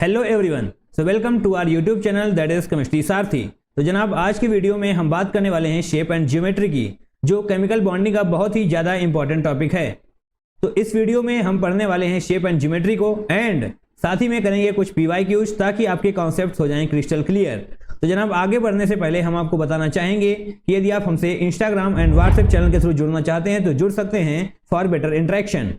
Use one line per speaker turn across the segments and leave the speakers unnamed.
Hello everyone, so welcome to our YouTube channel that is chemistry Sarathi. तो जनाब आज की वीडियो में हम बात करने वाले हैं शेप एंड ज्योमेट्री की, जो केमिकल बॉन्डिंग का बहुत ही ज़्यादा इंपॉर्टेंट टॉपिक है। तो इस वीडियो में हम पढ़ने वाले हैं शेप एंड ज्योमेट्री को एंड साथ ही में करेंगे कुछ PYQs ताकि आपके कॉन्सेप्ट्स हो जाएं क्रिस्टल क्लियर। तो जनाब आगे बढ़ने से पहले हम आपको बताना चाहेंगे कि यदि आप हमसे इंस्टाग्राम एंड व्हाट्सएप चैनल के थ्रू जुड़ना चाहते हैं तो जुड़ सकते हैं फॉर बेटर इंटरेक्शन।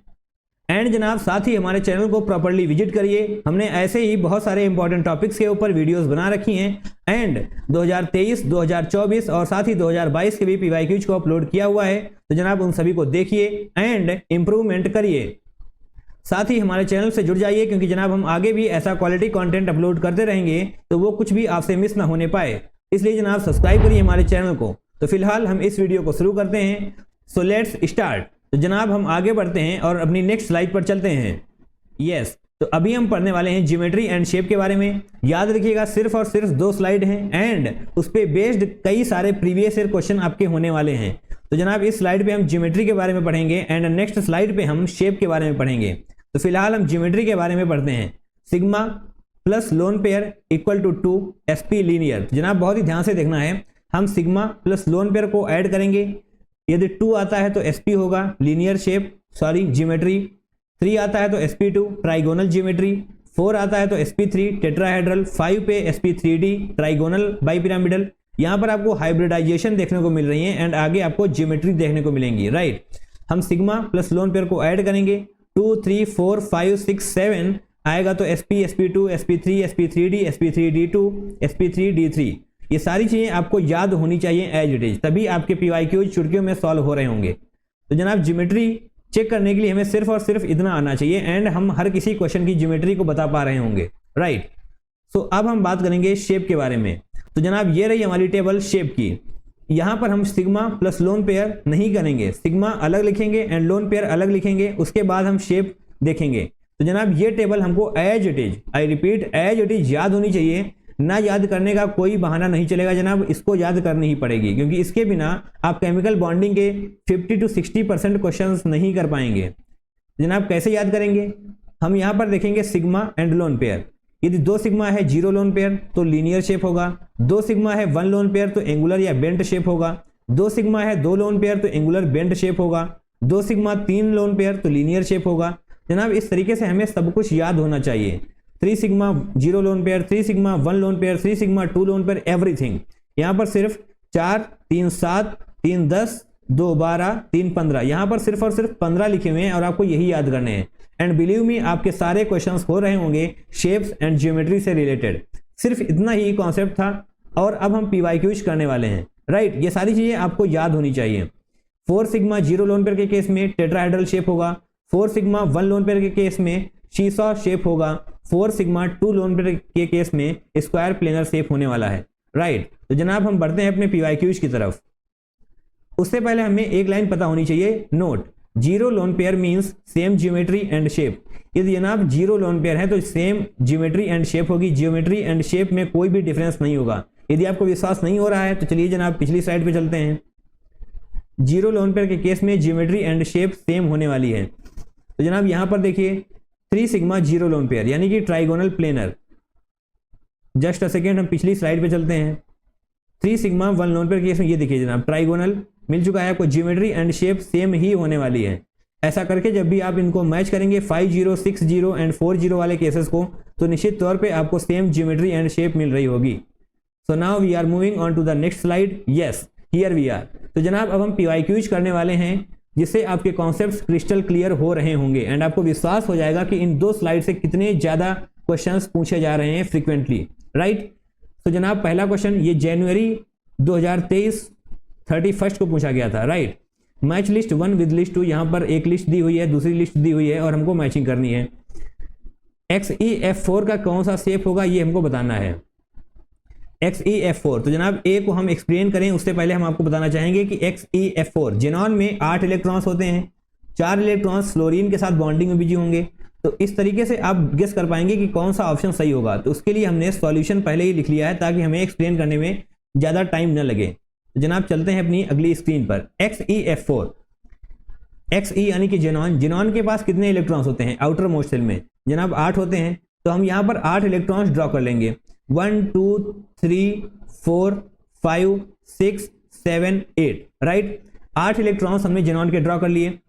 एंड जनाब साथ ही हमारे चैनल को प्रॉपर्ली विजिट करिए, हमने ऐसे ही बहुत सारे इंपॉर्टेंट टॉपिक्स के ऊपर वीडियोस बना रखी हैं एंड 2023, 2024 और साथ ही 2022 के भी PYQs को अपलोड किया हुआ है। तो जनाब उन सभी को देखिए एंड इम्प्रूवमेंट करिए। साथ ही हमारे चैनल से जुड़ जाइए क्योंकि जनाब हम आगे भी ऐसा क्वालिटी कंटेंट अपलोड करते रहेंगे तो वो कुछ भी आपसे मिस ना होने पाए, इसलिए जनाब सब्सक्राइब करिए हमारे चैनल को। तो फिलहाल हम इस वीडियो को शुरू करते हैं। So let's start. तो जनाब हम आगे बढ़ते हैं और अपनी नेक्स्ट स्लाइड पर चलते हैं। यस, तो अभी हम पढ़ने वाले हैं ज्योमेट्री एंड शेप के बारे में। याद रखिएगा सिर्फ और सिर्फ 2 स्लाइड हैं एंड उस पर बेस्ड कई सारे प्रीवियस ईयर क्वेश्चन आपके होने वाले हैं। तो जनाब इस स्लाइड पे हम ज्योमेट्री के बारे में पढ़ेंगे एंड नेक्स्ट स्लाइड पे हम शेप के बारे में पढ़ेंगे। तो फिलहाल हम ज्योमेट्री के बारे में पढ़ते हैं। Sigma plus lone pair equal to 2 SP linear. जनाब बहुत ही ध्यान से देखना है, हम सिग्मा प्लस लोन पेयर को ऐड करेंगे। यदि 2 आता है तो SP होगा लीनियर शेप ज्योमेट्री, 3 आता है तो SP2 ट्राइगोनल ज्योमेट्री, 4 आता है तो SP3 टेट्राहेड्रल, 5 पे SP3D ट्राइगोनल बाइपिरामिडल। यहाँ पर आपको हाइब्रिडाइजेशन देखने को मिल रही है एंड आगे आपको ज्योमेट्री देखने को मिलेंगी। राइट, हम सिग्मा प्लस लोन पेयर को ऐड करेंगे। 2, 3, 4, 5, 6, 7 आएगा तो SP, SP2, SP3, SP3D, SP3D2, SP3D3। ये सारी चीजें आपको याद होनी चाहिए एज इट इज, तभी आपके PYQs चुटकियों में सॉल्व हो रहे होंगे। तो जनाब ज्योमेट्री चेक करने के लिए हमें सिर्फ और सिर्फ इतना आना चाहिए एंड हम हर किसी क्वेश्चन की ज्योमेट्री को बता पा रहे होंगे। राइट, सो अब हम बात करेंगे शेप के बारे में। तो जनाब ये रही हमारी टेबल शेप की। यहाँ पर हम सिग्मा प्लस लोन पेयर नहीं करेंगे, सिग्मा अलग लिखेंगे एंड लोन पेयर अलग लिखेंगे, उसके बाद हम शेप देखेंगे। तो जनाब ये टेबल हमको as it is, I repeat as it is याद होनी चाहिए। ना याद करने का कोई बहाना नहीं चलेगा जनाब, इसको याद करनी ही पड़ेगी क्योंकि इसके बिना आप केमिकल बॉन्डिंग के 50 to 60% क्वेश्चंस नहीं कर पाएंगे। जनाब कैसे याद करेंगे, हम यहाँ पर देखेंगे सिग्मा एंड लोन पेयर। यदि 2 सिग्मा है 0 लोन पेयर तो लीनियर शेप होगा, 2 सिग्मा है 1 लोन पेयर तो एंगुलर या बेंट शेप होगा, 2 सिग्मा है 2 लोन पेयर तो एंगुलर बेंट शेप होगा, 2 सिग्मा 3 लोन पेयर तो लीनियर शेप होगा। जनाब इस तरीके से हमें सब कुछ याद होना चाहिए। 3 sigma 0 lone pair, 3 sigma 1 lone pair, 3 sigma 2 lone pair, everything. यहाँ पर सिर्फ 4, 3, 7, 3, 10, 2, 12, 3, 15, यहाँ पर सिर्फ और सिर्फ 15 लिखे हुए हैं और आपको यही याद करने हैं। एंड बिलीव मी आपके सारे क्वेश्चंस हो रहे होंगे शेप्स एंड ज्योमेट्री से रिलेटेड। सिर्फ इतना ही कॉन्सेप्ट था और अब हम PYQs करने वाले हैं। राइट, ये सारी चीजें आपको याद होनी चाहिए। 4 सिग्मा 0 लोन पेयर के केस में टेट्राहेड्रल शेप होगा, 4 सिग्मा 1 लोन पेयर के केस में शीशा शेप होगा, 4 सिग्मा 2 लोन पेयर के केस में स्क्वायर प्लेनर शेप होने वाला है। राइट, तो जनाब हम बढ़ते हैं अपने PYQs की तरफ। उससे पहले हमें एक लाइन पता होनी चाहिए, note 0 lone pair means same geometry and shape. यदि जनाब 0 लोन पेयर है तो सेम ज्योमेट्री एंड शेप होगी, ज्योमेट्री एंड शेप में कोई भी डिफरेंस नहीं होगा। यदि आपको विश्वास नहीं हो रहा है तो चलिए जनाब पिछली स्लाइड पे चलते हैं। 0 लोन पेयर के केस में ज्योमेट्री एंड शेप सेम होने वाली है। तो जनाब यहाँ पर देखिए 3 सिग्मा 0 लोन पेयर यानी कि trigonal planar. Just a second, हम पिछली स्लाइड पे चलते हैं। 3 सिग्मा 1 लोन पेयर केस में ये देखिए जनाब ट्राइगोनल मिल चुका है आपको, ज्योमेट्री एंड शेप सेम ही होने वाली है। ऐसा करके जब भी आप इनको मैच करेंगे 5-0, 6-0 एंड 4-0 वाले केसेस को, तो निश्चित तौर पे आपको सेम ज्योमेट्री एंड शेप मिल रही होगी। So now we are moving on to the next slide. Yes, here we are. तो जनाब अब हम PYQs करने वाले हैं जिससे आपके कॉन्सेप्ट्स क्रिस्टल क्लियर हो रहे होंगे एंड आपको विश्वास हो जाएगा कि इन 2 स्लाइड से कितने ज्यादा क्वेश्चंस पूछे जा रहे हैं फ्रीक्वेंटली। राइट, तो जनाब पहला क्वेश्चन ये जनवरी 2023 31 को पूछा गया था। Right, match list 1 with list 2। यहाँ पर एक लिस्ट दी हुई है, दूसरी लिस्ट दी हुई है और हमको मैचिंग करनी है। XEF4 का कौन सा शेप होगा ये हमको बताना है। XEF4, तो जनाब ए को हम एक्सप्लेन करें उससे पहले हम आपको बताना चाहेंगे कि XEF4 जेनॉन में 8 इलेक्ट्रॉन्स होते हैं, 4 इलेक्ट्रॉन्स फ्लोरीन के साथ बॉन्डिंग में बिजी होंगे। तो इस तरीके से आप गेस कर पाएंगे कि कौन सा ऑप्शन सही होगा। तो उसके लिए हमने सॉल्यूशन पहले ही लिख लिया है ताकि हमें एक्सप्लेन करने में ज़्यादा टाइम न लगे। तो जनाब चलते हैं अपनी अगली स्क्रीन पर। XEF4, XE यानी कि जेनॉन। जेनॉन के पास कितने इलेक्ट्रॉन्स होते हैं आउटर मोस्ट शेल में? जनाब 8 होते हैं। तो हम यहाँ पर 8 इलेक्ट्रॉन्स ड्रॉ कर लेंगे। 1 2 3 4 5 6 7 8 राइट। 8 इलेक्ट्रॉन्स हमने जेनॉन के ड्रॉ कर लिए।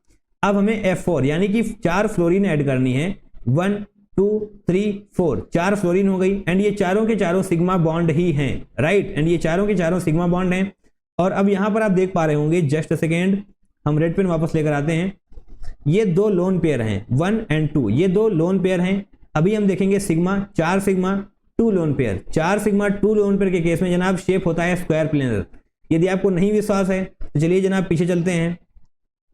अब हमें F4 यानी कि 4 फ्लोरीन ऐड करनी है। 1 2 3 4 4 फ्लोरीन हो गई एंड ये चारों के चारों सिग्मा बॉन्ड ही हैं राइट। एंड ये चारों के चारों सिग्मा बॉन्ड हैं। और अब यहाँ पर आप देख पा रहे होंगे, जस्ट अ सेकेंड, हम रेड पेन वापस लेकर आते हैं। ये दो लोन पेयर हैं 1 एंड 2, ये दो लोन पेयर हैं। अभी हम देखेंगे sigma 4 sigma 2 lone pair. 4 sigma 2 lone pair के केस में जनाब शेप होता है स्क्वायर प्लेनर। यदि आपको नहीं विश्वास है तो चलिए जनाब पीछे चलते हैं।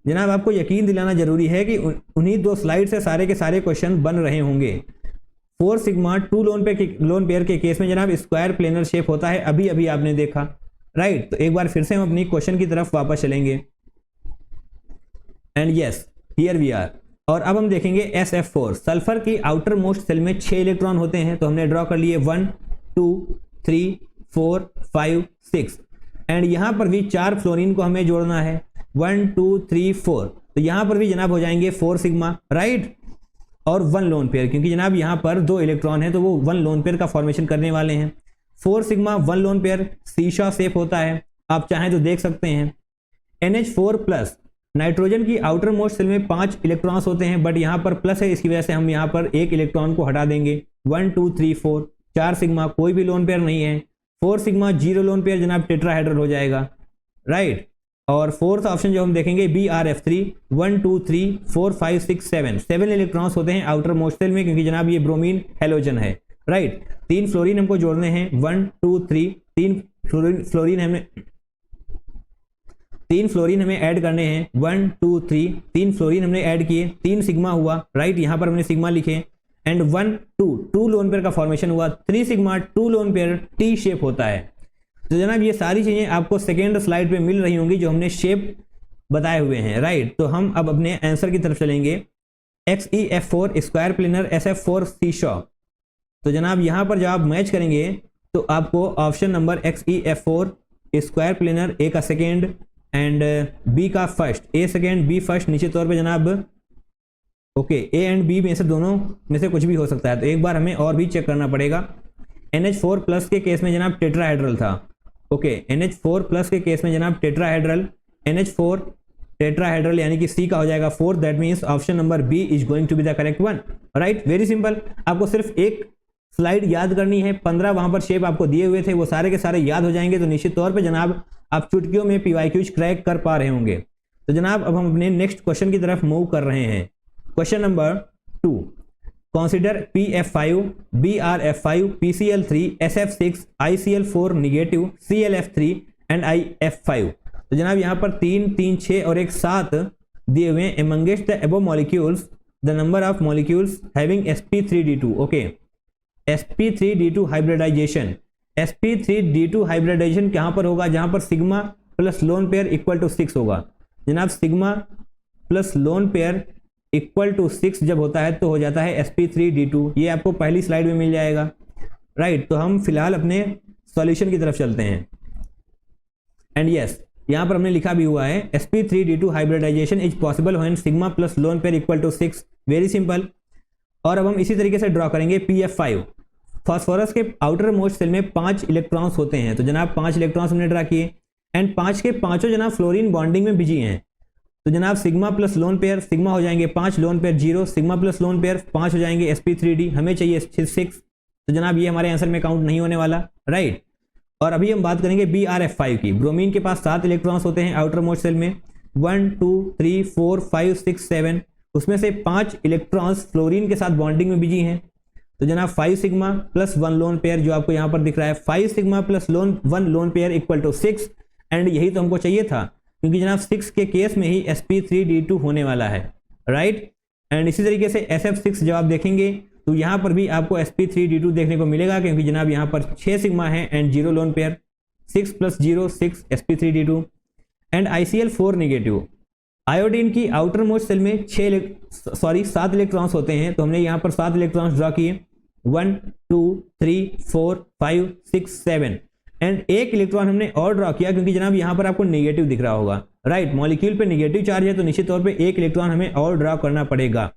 जनाब आपको यकीन दिलाना जरूरी है कि उन्हीं 2 स्लाइड से सारे के सारे क्वेश्चन बन रहे होंगे। 4 सिग्मा 2 लोन पेयर के केस में जनाब स्क्वायर प्लेनर शेप होता है, अभी अभी आपने देखा राइट। तो एक बार फिर से हम अपनी क्वेश्चन की तरफ वापस चलेंगे and yes here we are. और अब हम देखेंगे SF4। सल्फर की आउटर मोस्ट सेल में 6 इलेक्ट्रॉन होते हैं, तो हमने ड्रॉ कर लिए 1 2 3 4 5 6 एंड यहां पर भी 4 फ्लोरीन को हमें जोड़ना है 1 2 3 4। तो यहां पर भी जनाब हो जाएंगे 4 सिग्मा राइट और 1 लोन पेयर, क्योंकि जनाब यहां पर 2 इलेक्ट्रॉन है तो वो 1 लोन पेयर का फॉर्मेशन करने वाले हैं। 4 सिग्मा 1 लोन पेयर सीशा शेप होता है, आप चाहें तो देख सकते हैं। NH4 प्लस, नाइट्रोजन की आउटर मोस्ट सेल में 5 इलेक्ट्रॉन्स होते हैं बट यहाँ पर प्लस है, इसकी वजह से हम यहाँ पर 1 इलेक्ट्रॉन को हटा देंगे। 1 2 3 4 4 सिग्मा कोई भी लोन पेयर नहीं है। 4 सिग्मा 0 लोन पेयर जनाब टेट्राहेड्रल हो जाएगा राइट। और फोर्थ ऑप्शन जो हम देखेंगे BRF3 1 2 3 4 5 6 7 इलेक्ट्रॉन्स होते हैं आउटर मोस्ट सेल में, क्योंकि जनाब ये ब्रोमीन हैलोजन है राइट। 3 फ्लोरीन हमको जोड़ने हैं 1 2 3 3 फ्लोरीन हमें ऐड करने हैं 1 2 3 3 फ्लोरीन हमने ऐड किए, 3 सिग्मा हुआ राइट। यहाँ पर हमने सिग्मा लिखे एंड 1 2 लोन पेयर का फॉर्मेशन हुआ। 3 sigma 2 lone pair T shape होता है। तो जनाब ये सारी चीजें आपको सेकेंड स्लाइड पे मिल रही होंगी जो हमने शेप बताए हुए हैं राइट। तो हम अब अपने आंसर की तरफ चलेंगे। XeF4 square planar SF4 seesaw. तो जनाब यहाँ पर जब आप मैच करेंगे तो आपको option number XeF4 square planar A का सेकेंड एंड बी का first, A second B first नीचे तौर पे जनाब ओके ए एंड बी में से दोनों में से कुछ भी हो सकता है। तो एक बार हमें और भी चेक करना पड़ेगा। NH4 प्लस के केस में जनाब टेट्राहेड्रल था ओके। NH4 प्लस के केस में जनाब टेट्राहेड्रल, NH4 टेट्राहेड्रल यानी कि सी का हो जाएगा 4, that means option number B is going to be the correct one right. Very simple, आपको सिर्फ एक स्लाइड याद करनी है। 15 वहां पर शेप आपको दिए हुए थे, वो सारे के सारे याद हो जाएंगे तो निश्चित तौर पे जनाब आप चुटकियों में PYQs क्रैक कर पा रहे होंगे। तो जनाब अब हम अपने नेक्स्ट क्वेश्चन की तरफ मूव कर रहे हैं। Question number 2, consider PF5 BRF5 PCl3 SF6 ICl4 negative ClF3 and IF5। तो जनाब यहाँ पर 3 3 6 और एक 7 दिए हुए हैं। amongst the above molecules the number of molecules having sp3d2 okay. sp3d2 hybridization, sp3d2 hybridization कहाँ पर होगा? जहाँ पर sigma plus lone pair equal to 6 होगा। जनाब sigma plus lone pair equal to 6 जब होता है तो हो जाता है sp3d2। ये आपको पहली स्लाइड में मिल जाएगा राइट। तो हम फिलहाल अपने सॉल्यूशन की तरफ चलते हैं एंड यस यहाँ पर हमने लिखा भी हुआ है sp3d2 hybridization is possible when sigma plus lone pair equal to 6। Very simple. और अब हम इसी तरीके से ड्रॉ करेंगे PF5। फास्फोरस के आउटर मोस्ट सेल में 5 इलेक्ट्रॉन्स होते हैं। तो जनाब 5 इलेक्ट्रॉन्स हमने ड्रा किए एंड 5 के पांचों जनाब फ्लोरीन बॉन्डिंग में बिजी हैं। तो जनाब sigma plus lone pair, sigma हो जाएंगे 5, lone pair 0, sigma plus lone pair 5 हो जाएंगे sp3d, हमें चाहिए 6। तो जनाब ये हमारे आंसर में काउंट नहीं होने वाला राइट। और अभी हम बात करेंगे BRF5 की। ब्रोमीन के पास 7 इलेक्ट्रॉन्स होते हैं आउटर मोस्ट सेल में 1 2 3 4 5 6 7, उसमें से 5 इलेक्ट्रॉन्स फ्लोरीन के साथ बॉन्डिंग में बिजी हैं। तो जनाब 5 सिग्मा प्लस 1 लोन पेयर जो आपको यहाँ पर दिख रहा है 5 sigma plus 1 lone pair equal to 6 and यही तो हमको चाहिए था, क्योंकि जनाब 6 के केस में ही sp3d2 होने वाला है राइट। एंड इसी तरीके से SF6 जब आप देखेंगे तो यहाँ पर भी आपको sp3d2 देखने को मिलेगा, क्योंकि जनाब यहाँ पर 6 सिग्मा है and 0 lone pair, 6 + 0 6 sp3d2 and ICl4 negative. Iodine की आउटर मोस्ट सेल में 7 इलेक्ट्रॉन्स होते हैं। तो हमने यहाँ पर 7 इलेक्ट्रॉन्स ड्रॉ किए 1 2 3 4 5 6 7 एंड एक इलेक्ट्रॉन हमने और ड्रॉ किया, क्योंकि जनाब यहाँ पर आपको नेगेटिव दिख रहा होगा राइट। मॉलिक्यूल पे नेगेटिव चार्ज है तो निश्चित तौर पे एक इलेक्ट्रॉन हमें और ड्रॉ करना पड़ेगा।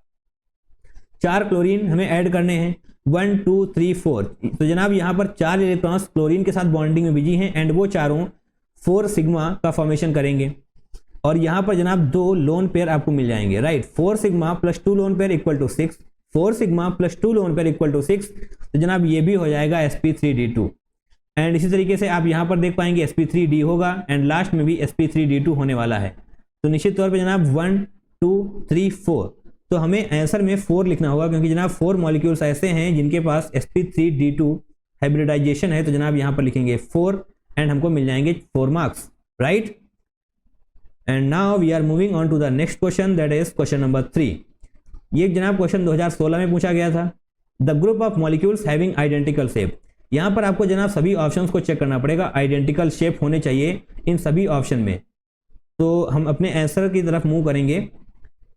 4 क्लोरीन हमें ऐड करने हैं 1 2 3 4। तो जनाब यहाँ पर 4 इलेक्ट्रॉन्स क्लोरीन के साथ बॉन्डिंग में बिजी हैं एंड वो चारों 4 सिग्मा का फॉर्मेशन करेंगे। और यहाँ पर जनाब 2 लोन पेयर आपको मिल जाएंगे, right. 4 sigma plus 2 lone pair equal to 6, 4 sigma plus 2 lone pair equal to 6। तो जनाब ये भी हो जाएगा sp3d2। एंड इसी तरीके से आप यहाँ पर देख पाएंगे sp3d होगा एंड लास्ट में भी sp3d2 होने वाला है। तो निश्चित तौर पे जनाब 1 2 3 4, तो हमें आंसर में 4 लिखना होगा क्योंकि जनाब 4 मॉलिक्यूल्स ऐसे हैं जिनके पास sp3d2 हाइब्रिडाइजेशन है। तो जनाब यहाँ पर लिखेंगे 4 एंड हमको मिल जाएंगे 4 marks, right. And now we are moving on to the next question, that is question number 3। ये जनाब क्वेश्चन 2016 में पूछा गया था। The group of molecules having identical shape. यहाँ पर आपको जनाब सभी ऑप्शंस को चेक करना पड़ेगा, आइडेंटिकल शेप होने चाहिए इन सभी ऑप्शन में। तो हम अपने आंसर की तरफ मूव करेंगे।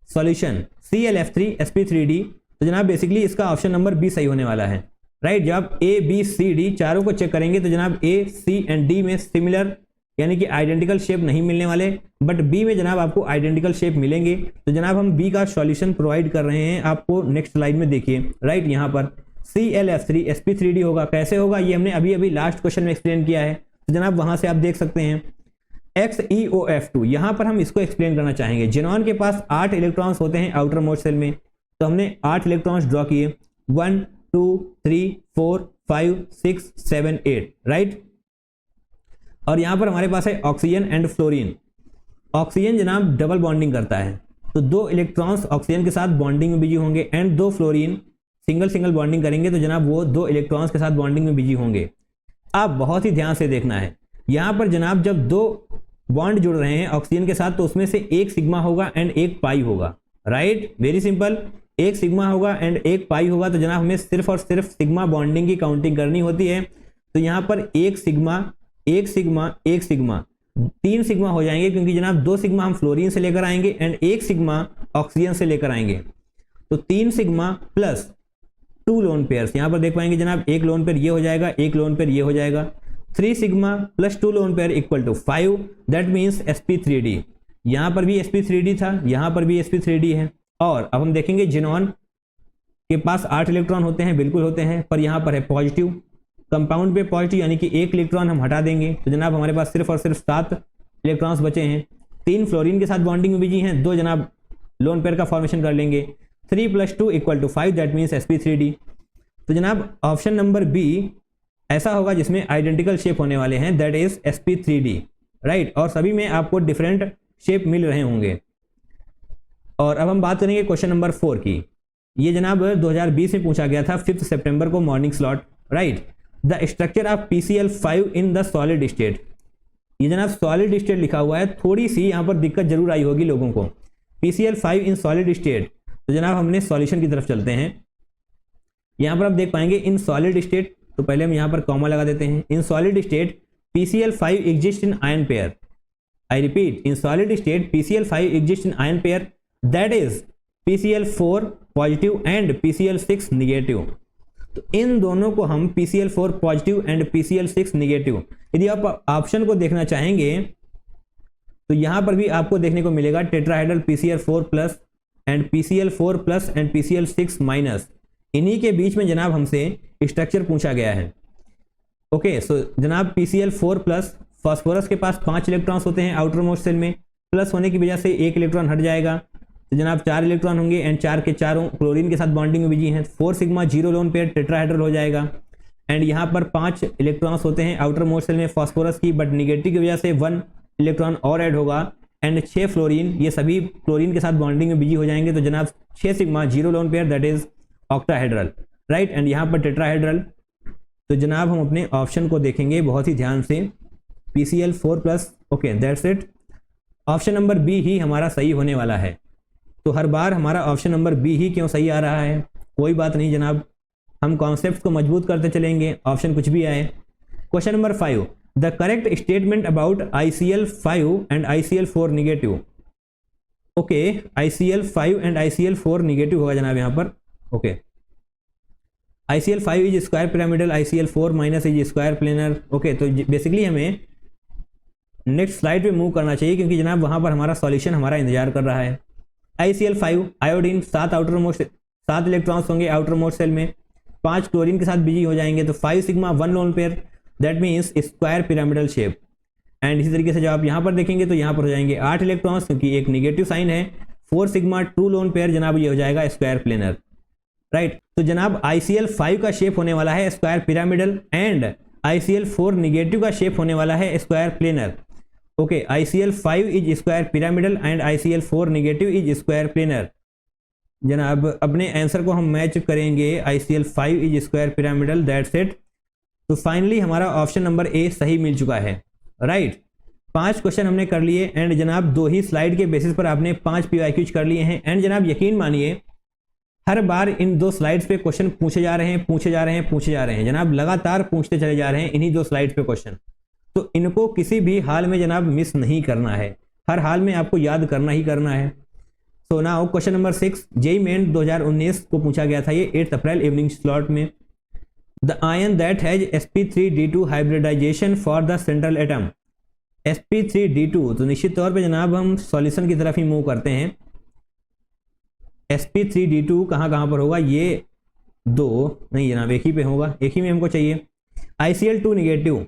Solution ClF3 sp3d। तो जनाब बेसिकली इसका ऑप्शन नंबर बी सही होने वाला है, राइट। जब आप A B C D चारों को चेक करेंगे तो जनाब A C एंड D में सिमिलर यानी कि आइडेंटिकल शेप नहीं मिलने वाले, बट B में जनाब आपको आइडेंटिकल शेप मिलेंगे। तो जनाब हम B का सॉल्यूशन प्रोवाइड कर रहे हैं आपको, नेक्स्ट स्लाइड में देखिए, राइट। यहाँ पर ClF3 sp3d होगा। कैसे होगा ये हमने अभी अभी लास्ट क्वेश्चन में एक्सप्लेन किया है, तो जनाब वहां से आप देख सकते हैं। XeOF2 यहाँ पर हम इसको एक्सप्लेन करना चाहेंगे। जिनॉन के पास 8 इलेक्ट्रॉन्स होते हैं आउटर मोस्ट सेल में, तो हमने 8 इलेक्ट्रॉन्स ड्रॉ किए, 1 2 3 4 5 6 7 8, राइट। और यहाँ पर हमारे पास है ऑक्सीजन एंड फ्लोरीन। ऑक्सीजन जनाब डबल बॉन्डिंग करता है, तो 2 इलेक्ट्रॉन्स ऑक्सीजन के साथ बॉन्डिंग में बिजी होंगे एंड 2 फ्लोरीन सिंगल बॉन्डिंग करेंगे, तो जनाब वो 2 इलेक्ट्रॉन्स के साथ बॉन्डिंग में बिजी होंगे। आप बहुत ही ध्यान से देखना है, यहाँ पर जनाब जब 2 बॉन्ड जुड़ रहे हैं ऑक्सीजन के साथ तो उसमें से एक सिग्मा होगा एंड एक पाई होगा, राइट। वेरी सिंपल, एक सिग्मा होगा एंड एक पाई होगा। तो जनाब हमें सिर्फ और सिर्फ सिग्मा बॉन्डिंग की काउंटिंग करनी होती है। तो यहाँ पर एक सिग्मा एक सिग्मा एक सिग्मा 3 सिग्मा हो जाएंगे, क्योंकि जनाब 2 सिग्मा हम फ्लोरीन से लेकर आएंगे एंड 1 सिग्मा ऑक्सीजन से लेकर आएंगे। तो 3 सिग्मा प्लस 2 लोन पेयर्स, यहाँ पर देख पाएंगे जनाब 1 लोन पेयर ये हो जाएगा, 1 लोन पेयर ये हो जाएगा। 3 sigma plus 2 lone pair equal to 5, that means sp3d। यहाँ पर भी sp3d था, यहाँ पर भी sp3d है। और अब हम देखेंगे जिनॉन के पास 8 इलेक्ट्रॉन होते हैं, बिल्कुल होते हैं, पर यहाँ पर है पॉजिटिव, कंपाउंड पे पॉजिटिव यानी कि 1 इलेक्ट्रॉन हम हटा देंगे। तो जनाब हमारे पास सिर्फ और सिर्फ 7 इलेक्ट्रॉन्स बचे हैं। 3 फ्लोरीन के साथ बॉन्डिंग में बिजी हैं, 2 जनाब लोन पेयर का फॉर्मेशन कर लेंगे। 3 + 2 = 5, दैट मीन्स sp3d। तो जनाब ऑप्शन नंबर बी ऐसा होगा जिसमें आइडेंटिकल शेप होने वाले हैं, दैट इज sp3d, राइट। और सभी में आपको डिफरेंट शेप मिल रहे होंगे। और अब हम बात करेंगे क्वेश्चन नंबर 4 की। ये जनाब 2020 में पूछा गया था 5 सितंबर को, morning slot, right. The structure of PCl5 in the solid state. ये जनाब सॉलिड स्टेट लिखा हुआ है, थोड़ी सी यहाँ पर दिक्कत जरूर आई होगी लोगों को। PCl5 इन सॉलिड स्टेट, तो जनाब हमने सॉल्यूशन की तरफ चलते हैं। यहाँ पर आप देख पाएंगे इन सॉलिड स्टेट, तो पहले हम यहाँ पर कॉमा लगा देते हैं। In solid state PCl5 exist in ion pair. I repeat, in solid state PCl5 exist in ion pair, that is PCl4 positive and PCl6 negative. तो इन दोनों को हम PCl4 positive and PCl6 negative, यदि आप option को देखना चाहेंगे तो यहाँ पर भी आपको देखने को मिलेगा tetrahedral PCl4+ and PCl4+ and PCl6-। इन्हीं के बीच में जनाब हमसे स्ट्रक्चर पूछा गया है। ओके, सो जनाब PCl4+ फास्फोरस के पास 5 इलेक्ट्रॉन्स होते हैं आउटर मोस्ट सेल में, प्लस होने की वजह से 1 इलेक्ट्रॉन हट जाएगा, तो जनाब 4 इलेक्ट्रॉन होंगे एंड 4 के चारों क्लोरीन के साथ बॉन्डिंग में बिजी हैं। 4 सिग्मा 0 लोन पेयर टेट्राहेड्रल हो जाएगा। एंड यहाँ पर 5 इलेक्ट्रॉन्स होते हैं आउटर मोस्ट सेल में फास्फोरस की, बट निगेटिव की वजह से 1 इलेक्ट्रॉन और ऐड होगा एंड 6 फ्लोरीन, ये सभी क्लोरीन के साथ बॉन्डिंग में बिजी हो जाएंगे। तो जनाब 6 sigma 0 lone pair, that is octahedral, right. And यहाँ पर टेट्राहेड्रल। तो जनाब हम अपने ऑप्शन को देखेंगे बहुत ही ध्यान से, PCl4+, okay that's it. Option number B ही हमारा सही होने वाला है। तो हर बार हमारा ऑप्शन नंबर बी ही क्यों सही आ रहा है, कोई बात नहीं जनाब, हम कॉन्सेप्ट को मजबूत करते चलेंगे, ऑप्शन कुछ भी आए। Question number 5, the correct statement about ICl5 and ICl4 negative. Okay, ICl5 and ICl4 negative होगा जनाब यहाँ पर। Okay, ICl5 is square pyramidal, ICl4- is square planar. Okay, तो बेसिकली हमें नेक्स्ट स्लाइड पे मूव करना चाहिए, क्योंकि जनाब वहां पर हमारा सॉल्यूशन हमारा इंतजार कर रहा है। ICl5 आयोडीन 7 इलेक्ट्रॉन्स होंगे आउटर मोस्ट सेल में, 5 क्लोरीन के साथ बिजी हो जाएंगे तो 5 sigma 1 lone pair, that means square pyramidal shape. And इसी तरीके से जब आप यहाँ पर देखेंगे तो यहाँ पर हो जाएंगे 8 इलेक्ट्रॉन्स, क्योंकि एक निगेटिव साइन है। 4 सिग्मा 2 लोन पेयर जनाब ये हो जाएगा स्क्वायर प्लेनर, राइट। तो जनाब ICl5 का शेप होने वाला है square pyramidal and ICl4 negative का शेप होने वाला है square planar. Okay, ICl5 is square pyramidal and ICl4 negative is square planar. जनाब अपने आंसर को हम मैच करेंगे, ICl5 is square pyramidal, that's it. तो फाइनली हमारा ऑप्शन नंबर ए सही मिल चुका है, राइट। 5 क्वेश्चन हमने कर लिए एंड जनाब 2 ही स्लाइड के बेसिस पर आपने 5 PYQs कर लिए हैं। एंड जनाब यकीन मानिए हर बार इन 2 स्लाइड्स पे क्वेश्चन पूछे जा रहे हैं जनाब, लगातार पूछते चले जा रहे हैं इन्हीं 2 स्लाइड्स पे क्वेश्चन। तो इनको किसी भी हाल में जनाब मिस नहीं करना है, हर हाल में आपको याद करना ही करना है। So now question number 6 JEE main 2019 को पूछा गया था, ये 8 अप्रैल इवनिंग स्लॉट में। The ion that has sp3d2 hybridization for the central atom. sp3d2, तो निश्चित तौर पे जनाब हम सॉल्यूशन की तरफ ही मूव करते हैं। sp3d2 कहाँ पर होगा, ये 2 नहीं जनाब, एक ही पे होगा, एक ही में हमको चाहिए। ICl2 निगेटिव,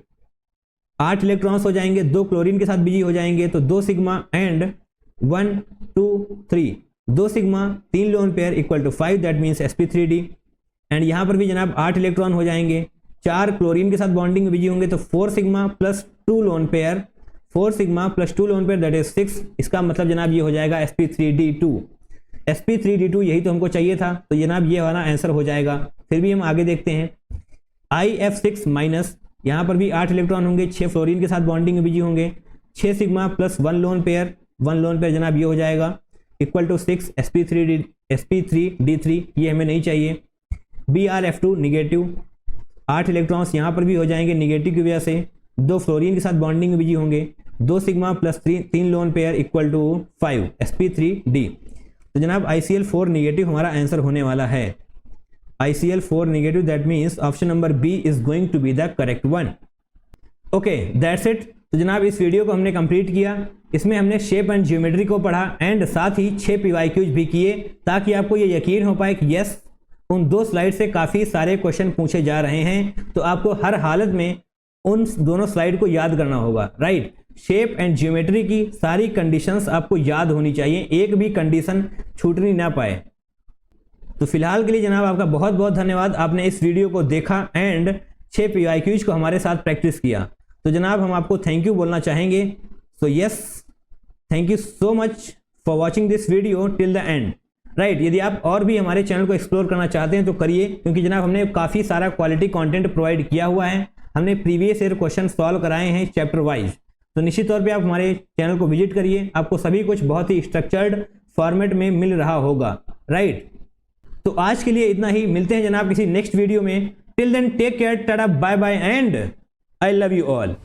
8 इलेक्ट्रॉन्स हो जाएंगे, 2 क्लोरीन के साथ बिजी हो जाएंगे तो 2 sigma and 1 2 3, 2 sigma 3 lone pair equal to 5, that means sp3d। And यहाँ पर भी जनाब 8 इलेक्ट्रॉन हो जाएंगे, 4 क्लोरीन के साथ बॉन्डिंग में बिजी होंगे तो 4 sigma plus 2 lone pair, 4 sigma plus 2 lone pair that is 6। इसका मतलब जनाब ये हो जाएगा sp3d2। sp3d2 यही तो हमको चाहिए था, तो जनाब ये वाला आंसर हो जाएगा। फिर भी हम आगे देखते हैं, IF6 माइनस, यहाँ पर भी 8 इलेक्ट्रॉन होंगे, 6 फ्लोरीन के साथ बॉन्डिंग में बिजी होंगे, 6 sigma plus 1 lone pair, 1 lone pair जनाब ये हो जाएगा इक्वल टू 6 sp3d3, ये हमें नहीं चाहिए। BrF2 निगेटिव, 8 इलेक्ट्रॉन्स यहाँ पर भी हो जाएंगे निगेटिव की वजह से, 2 फ्लोरीन के साथ बॉन्डिंग में बिजी होंगे, 2 sigma plus 3 lone pair equal to 5 sp3d। तो जनाब ICl4 निगेटिव हमारा आंसर होने वाला है, ICl4 negative, that means option number B is going to be the correct one. Okay, that's it. तो जनाब इस वीडियो को हमने कंप्लीट किया, इसमें हमने शेप एंड ज्योमेट्री को पढ़ा एंड साथ ही 6 PYQs भी किए, ताकि आपको ये यकीन हो पाए कि यस उन 2 स्लाइड से काफ़ी सारे क्वेश्चन पूछे जा रहे हैं, तो आपको हर हालत में उन दोनों स्लाइड को याद करना होगा, राइट। शेप एंड ज्योमेट्री की सारी कंडीशंस आपको याद होनी चाहिए, एक भी कंडीशन छूटनी ना पाए। तो फिलहाल के लिए जनाब आपका बहुत बहुत धन्यवाद, आपने इस वीडियो को देखा एंड 6 PYQs को हमारे साथ प्रैक्टिस किया। तो जनाब हम आपको थैंक यू बोलना चाहेंगे। So yes, thank you so much for watching this video till the end, right. यदि आप और भी हमारे चैनल को एक्सप्लोर करना चाहते हैं तो करिए, क्योंकि जनाब हमने काफ़ी सारा क्वालिटी कंटेंट प्रोवाइड किया हुआ है, हमने प्रीवियस ईयर क्वेश्चन सॉल्व कराए हैं चैप्टर वाइज। तो निश्चित तौर पे आप हमारे चैनल को विजिट करिए, आपको सभी कुछ बहुत ही स्ट्रक्चर्ड फॉर्मेट में मिल रहा होगा, राइट। तो आज के लिए इतना ही, मिलते हैं जनाब किसी नेक्स्ट वीडियो में। Till then take care, tata, bye bye and I love you all.